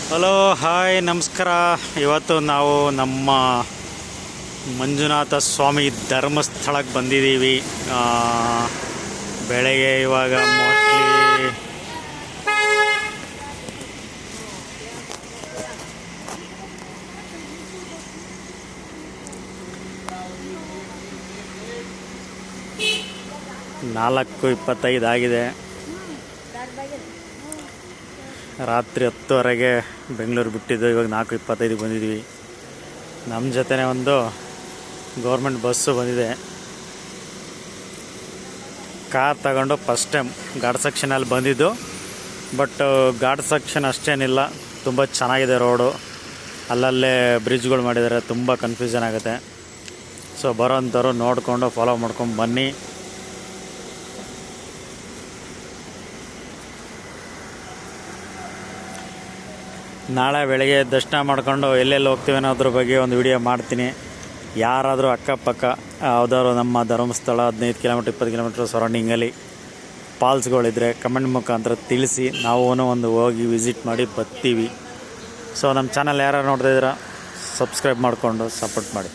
Hello hi ನಮಸ್ಕಾರ. ಇವತ್ತು ನಾವು ನಮ್ಮ ಮಂಜುನಾಥ ಸ್ವಾಮಿ ಧರ್ಮಸ್ಥಳಕ್ಕೆ ಬಂದಿದ್ದೀವಿ. ಬೆಳಗ್ಗೆ ಇವಾಗ ಮೋಸ್ಟ್ಲಿ ನಾಲ್ಕು 25 ಆಗಿದೆ. ರಾತ್ರಿ 10:30ಗೆ ಬೆಂಗಳೂರು ಬಿಟ್ಟಿದ್ದು. ಇವಾಗ 4:25 ಬಂದಿದ್ವಿ. ನಮ್ಮ ಜೊತೆನೇ ಒಂದು ಗೌರ್ಮೆಂಟ್ ಬಸ್ಸು ಬಂದಿದೆ. ಕಾರ್ ತಗೊಂಡು ಫಸ್ಟ್ ಟೈಮ್ ಘಾಟ್ ಸೆಕ್ಷನಲ್ಲಿ ಬಂದಿದ್ದು. ಬಟ್ ಘಾಟ್ ಸೆಕ್ಷನ್ ಅಷ್ಟೇನಿಲ್ಲ, ತುಂಬ ಚೆನ್ನಾಗಿದೆ ರೋಡು. ಅಲ್ಲಲ್ಲೇ ಬ್ರಿಡ್ಜ್ಗಳು ಮಾಡಿದ್ದಾರೆ, ತುಂಬ ಕನ್ಫ್ಯೂಷನ್ ಆಗುತ್ತೆ. ಸೊ ಬರೋಂಥವ್ರು ನೋಡಿಕೊಂಡು ಫಾಲೋ ಮಾಡ್ಕೊಂಡು ಬನ್ನಿ. ನಾಳೆ ಬೆಳಗ್ಗೆ ದರ್ಶನ ಮಾಡ್ಕೊಂಡು ಎಲ್ಲೆಲ್ಲಿ ಹೋಗ್ತೀವಿ ಅನ್ನೋದ್ರ ಬಗ್ಗೆ ಒಂದು ವಿಡಿಯೋ ಮಾಡ್ತೀನಿ. ಯಾರಾದರೂ ಅಕ್ಕಪಕ್ಕ ಯಾವುದಾದ್ರು ನಮ್ಮ ಧರ್ಮಸ್ಥಳ 15 ಕಿಲೋಮೀಟ್ರ್ 20 ಕಿಲೋಮೀಟ್ರ್ ಸರೌಂಡಿಂಗಲ್ಲಿ ಫಾಲ್ಸ್ಗಳಿದ್ರೆ ಕಮೆಂಟ್ ಮುಖಾಂತರ ತಿಳಿಸಿ, ನಾವು ಒಂದು ಹೋಗಿ ವಿಸಿಟ್ ಮಾಡಿ ಬರ್ತೀವಿ. ಸೊ ನಮ್ಮ ಚಾನಲ್ ಯಾರು ನೋಡ್ತಾಯಿದ್ದೀರಾ ಸಬ್ಸ್ಕ್ರೈಬ್ ಮಾಡಿಕೊಂಡು ಸಪೋರ್ಟ್ ಮಾಡಿ.